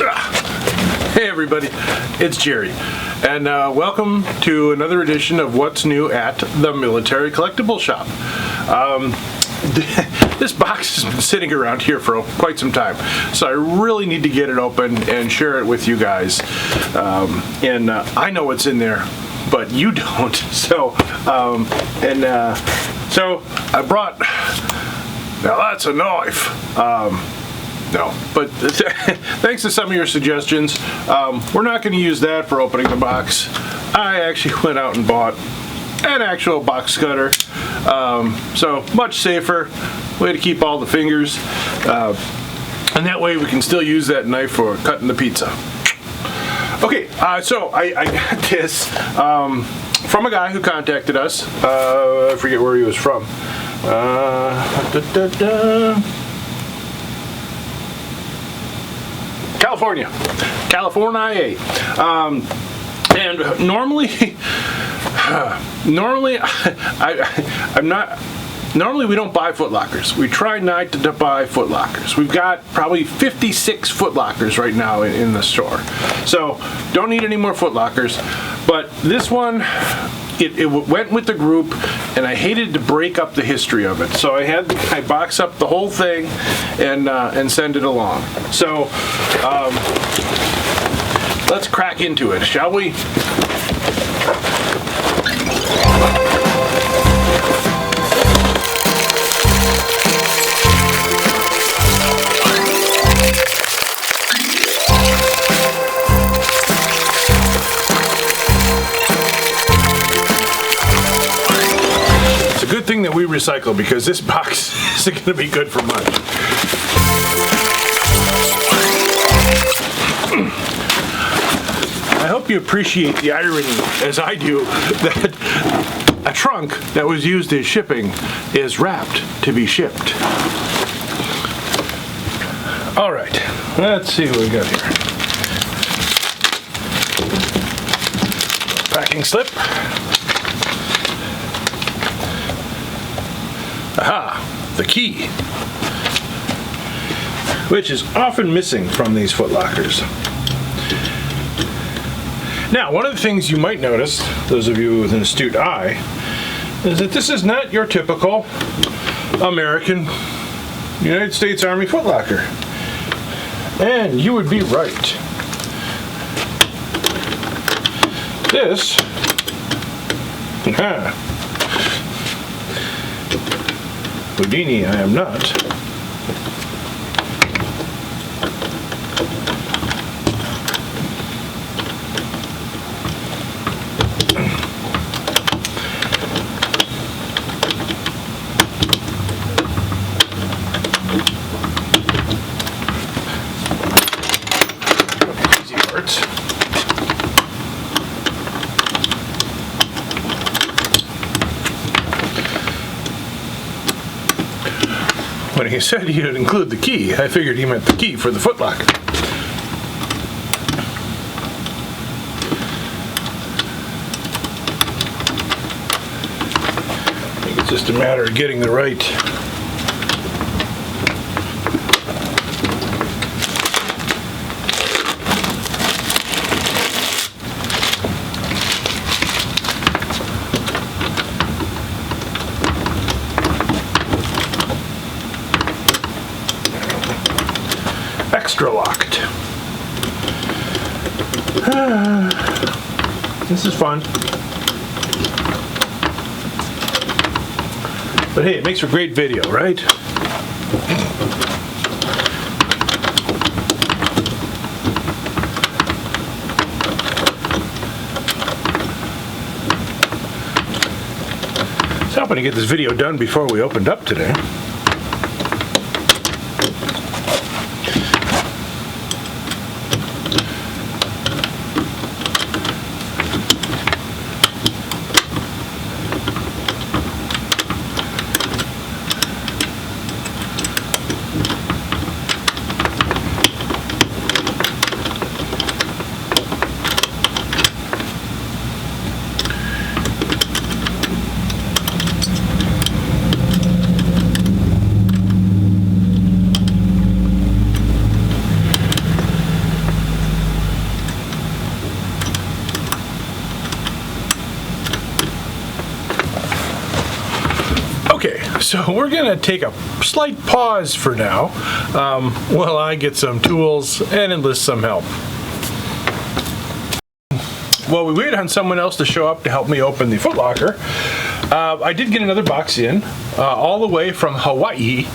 Hey everybody, it's Jerry, and welcome to another edition of What's New at the Military Collectibles Shop. This box has been sitting around here for quite some time, so I really need to get it open and share it with you guys. I know what's in there, but you don't. So I brought. Now that's a knife. No, but thanks to some of your suggestions, we're not going to use that for opening the box. I actually went out and bought an actual box cutter, so much safer way to keep all the fingers, and that way we can still use that knife for cutting the pizza. Okay, so I got this from a guy who contacted us. I forget where he was from. California, and normally we don't buy Foot Lockers. We try not to buy Foot Lockers. We've got probably 56 Foot Lockers right now in the store, so don't need any more Foot Lockers. But this one, it went with the group, and I hated to break up the history of it, so I box up the whole thing and send it along. So let's crack into it, shall we? Good thing that we recycle, because this box isn't going to be good for much. I hope you appreciate the irony, as I do, that a trunk that was used as shipping is wrapped to be shipped. All right, let's see what we got here. Packing slip. Aha, the key, which is often missing from these Foot Lockers. Now, one of the things you might notice, those of you with an astute eye, is that this is not your typical American United States Army Foot Locker. And you would be right. This, Houdini, I am not. Easy parts. When he said he'd include the key, I figured he meant the key for the Foot Locker. I think it's just a matter of getting the right extra locked. This is fun. But hey, it makes for great video, right? I was hoping to get this video done before we opened up today. so we're gonna take a slight pause for now while I get some tools and enlist some help. While we wait on someone else to show up to help me open the footlocker, I did get another box in, all the way from Hawaii.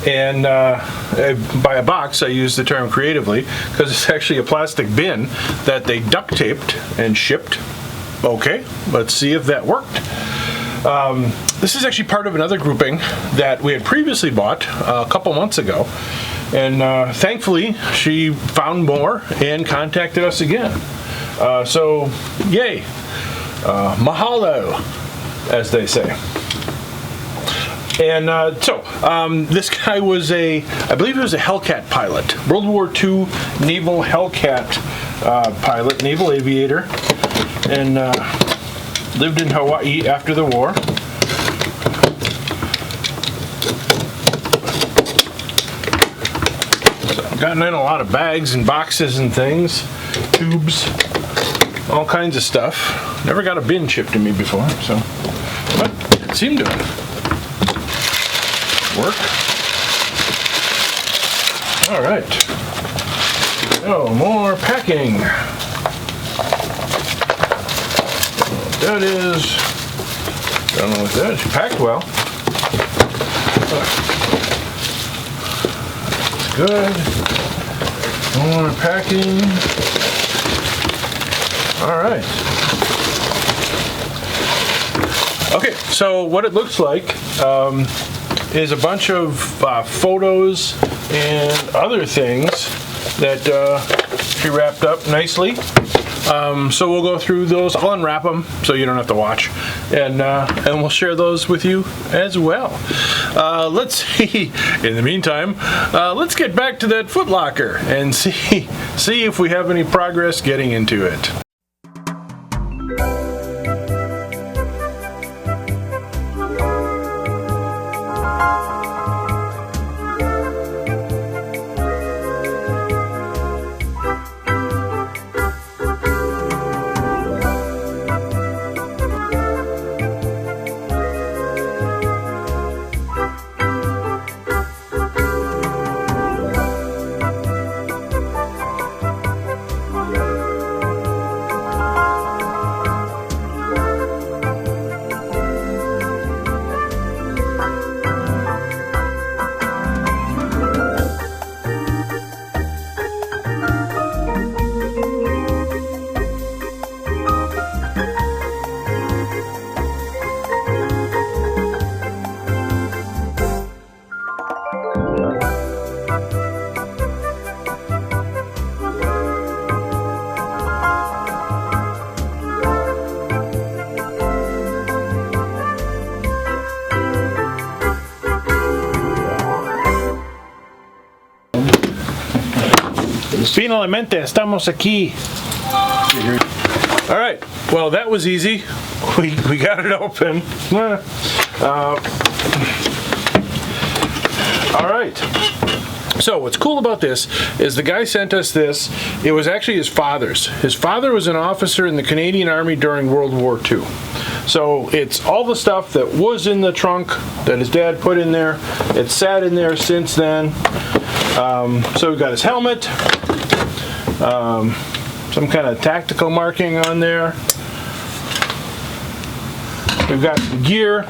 And by a box, I use the term creatively because it's actually a plastic bin that they duct taped and shipped. Okay, let's see if that worked. This is actually part of another grouping that we had previously bought a couple months ago. And thankfully, she found more and contacted us again. So, yay. Mahalo, as they say. And this guy was I believe he was a Hellcat pilot. World War II Naval Hellcat pilot, naval aviator. And lived in Hawaii after the war. So I've gotten in a lot of bags and boxes and things, tubes, all kinds of stuff. Never got a bin shipped to me before, so but it seemed to work. All right. Oh, more packing. That is, I don't know what that is. Packed well. That's good. More packing. All right. Okay, so what it looks like is a bunch of photos and other things that she wrapped up nicely. So we'll go through those. I'll unwrap them so you don't have to watch, and we'll share those with you as well. Let's see. In the meantime, let's get back to that footlocker and see if we have any progress getting into it. Finalmente, estamos aquí. All right. Well, that was easy. We got it open. All right. So what's cool about this is the guy sent us this. It was actually his father's. His father was an officer in the Canadian Army during World War II. So it's all the stuff that was in the trunk that his dad put in there. It's sat in there since then. So we've got his helmet, some kind of tactical marking on there. We've got some gear,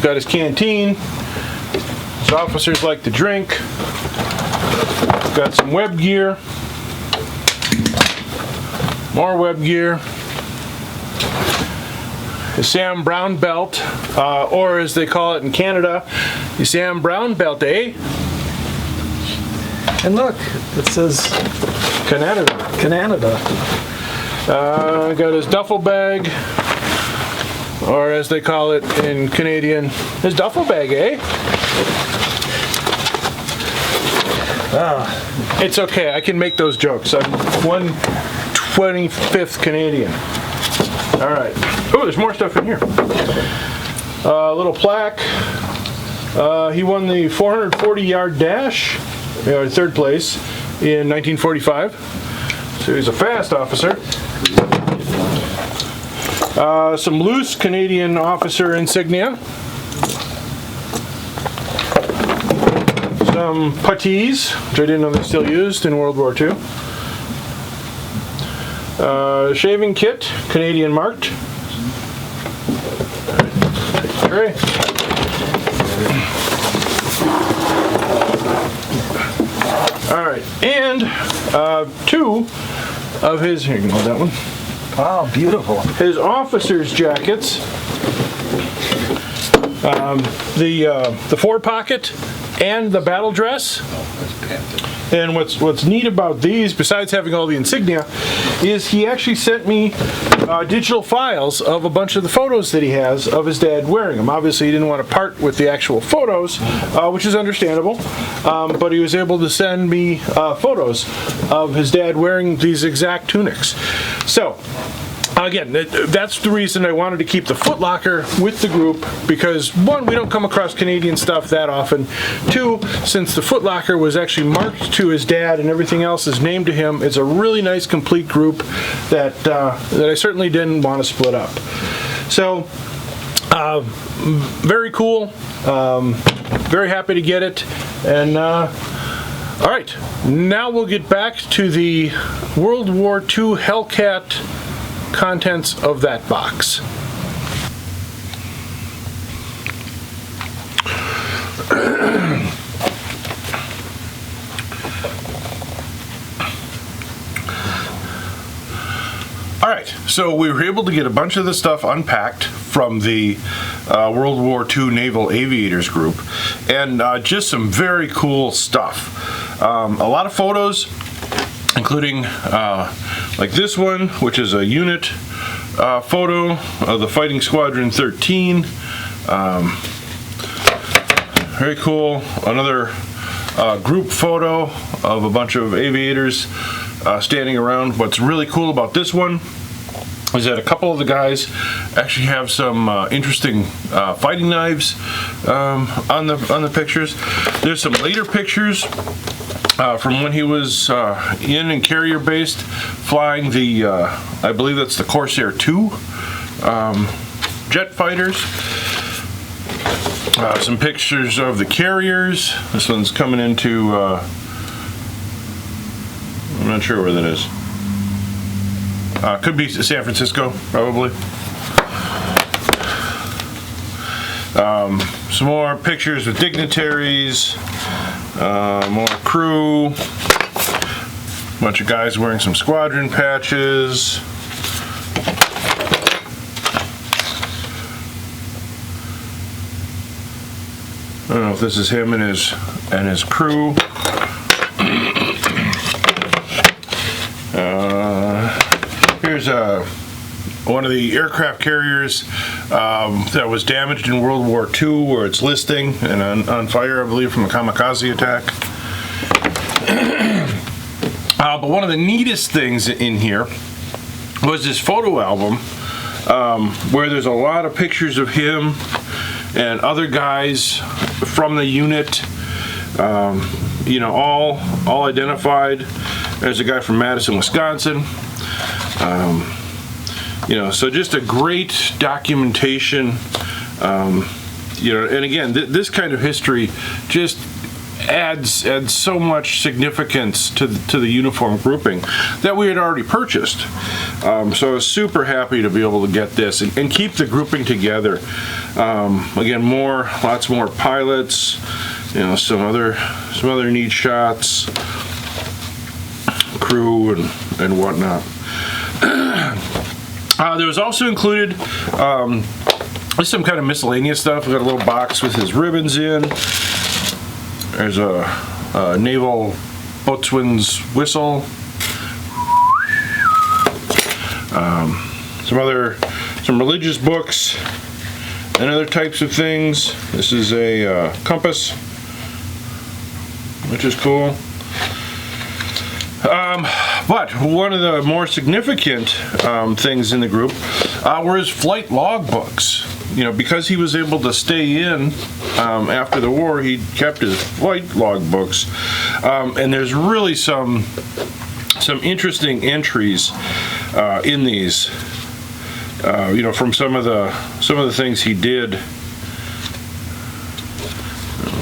got his canteen. His officers like to drink. We've got some web gear, more web gear. His Sam Brown belt, or as they call it in Canada, the Sam Brown belt, eh? And look, it says Canada. Got his duffel bag, or as they call it in Canadian, his duffel bag, eh? It's okay, I can make those jokes. I'm 1/25th Canadian. All right. Oh, there's more stuff in here. Little plaque. He won the 440-yard dash, third place, in 1945. So he's a fast officer. Some loose Canadian officer insignia. some puttees, which I didn't know they still used in World War II. Shaving kit, Canadian marked. Tray. All right, and two of his, here you can hold that one. Oh, beautiful. His officer's jackets. The four pocket and the battle dress. And what's neat about these, besides having all the insignia, is he actually sent me digital files of a bunch of the photos that he has of his dad wearing them. Obviously, he didn't want to part with the actual photos, which is understandable, but he was able to send me photos of his dad wearing these exact tunics. So, again, that's the reason I wanted to keep the Foot Locker with the group, because one, we don't come across Canadian stuff that often. Two, since the Foot Locker was actually marked to his dad and everything else is named to him, it's a really nice complete group that I certainly didn't want to split up. So, very cool. Very happy to get it. And all right, now we'll get back to the World War II Hellcat contents of that box. All right, so we were able to get a bunch of the stuff unpacked from the World War II Naval Aviators group, and just some very cool stuff. A lot of photos, including like this one, which is a unit photo of the Fighting Squadron 13. Very cool. Another group photo of a bunch of aviators standing around. What's really cool about this one is that a couple of the guys actually have some interesting fighting knives on the pictures. There's some later pictures from when he was in and carrier based, flying the, I believe that's the Corsair II jet fighters. Some pictures of the carriers. This one's coming into, I'm not sure where that is. Could be San Francisco, probably. Some more pictures of dignitaries. More crew, a bunch of guys wearing some squadron patches. I don't know if this is him and his crew. Here's one of the aircraft carriers that was damaged in World War II, where it's listing and on fire, I believe, from a kamikaze attack. But one of the neatest things in here was this photo album where there's a lot of pictures of him and other guys from the unit, you know, all identified. There's a guy from Madison, Wisconsin. You know, so just a great documentation. You know, and again, this kind of history just adds so much significance to the uniform grouping that we had already purchased. So I was super happy to be able to get this and keep the grouping together. Again, lots more pilots. You know, some other neat shots, crew and whatnot. There was also included just some kind of miscellaneous stuff. We got a little box with his ribbons in. There's a naval boatswain's whistle. Some religious books and other types of things. This is a compass, which is cool. But one of the more significant things in the group were his flight log books. You know, because he was able to stay in after the war, he kept his flight log books, and there's really some interesting entries in these. You know, from some of the things he did.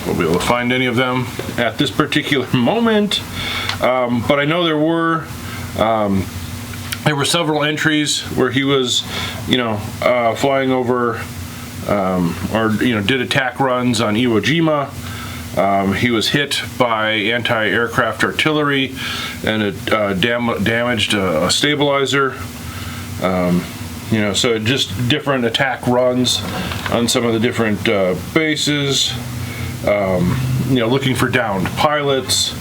We'll be able to find any of them at this particular moment, but I know there were several entries where he was, flying over or did attack runs on Iwo Jima. He was hit by anti-aircraft artillery, and it damaged a stabilizer. So just different attack runs on some of the different bases. Looking for downed pilots.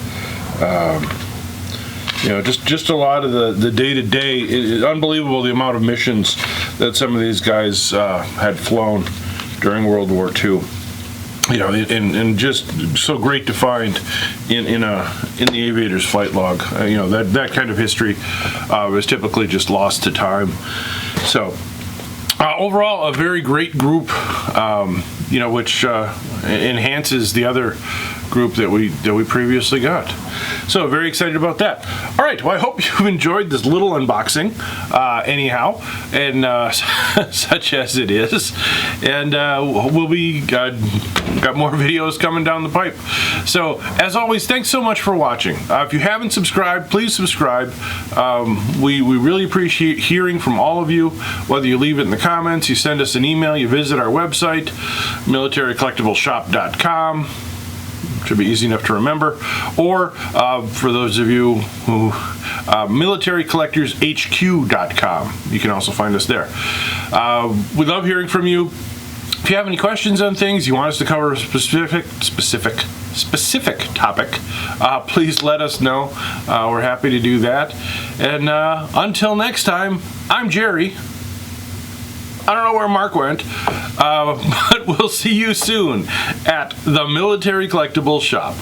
Just a lot of the day-to-day. It's unbelievable the amount of missions that some of these guys had flown during World War II. And just so great to find in the aviator's flight log. That kind of history is typically just lost to time. So overall, a very great group, which enhances the other group that we previously got. So very excited about that. All right, well, I hope you've enjoyed this little unboxing, anyhow, and such as it is. And we'll be got more videos coming down the pipe. So as always, thanks so much for watching. If you haven't subscribed, please subscribe. We really appreciate hearing from all of you, whether you leave it in the comments, you send us an email, you visit our website, militarycollectibleshop.com. Should be easy enough to remember. Or for those of you who, militarycollectorshq.com. You can also find us there. We love hearing from you. If you have any questions on things, you want us to cover a specific topic, please let us know. We're happy to do that. And until next time, I'm Jerry. I don't know where Mark went, but we'll see you soon at the Military Collectibles Shop.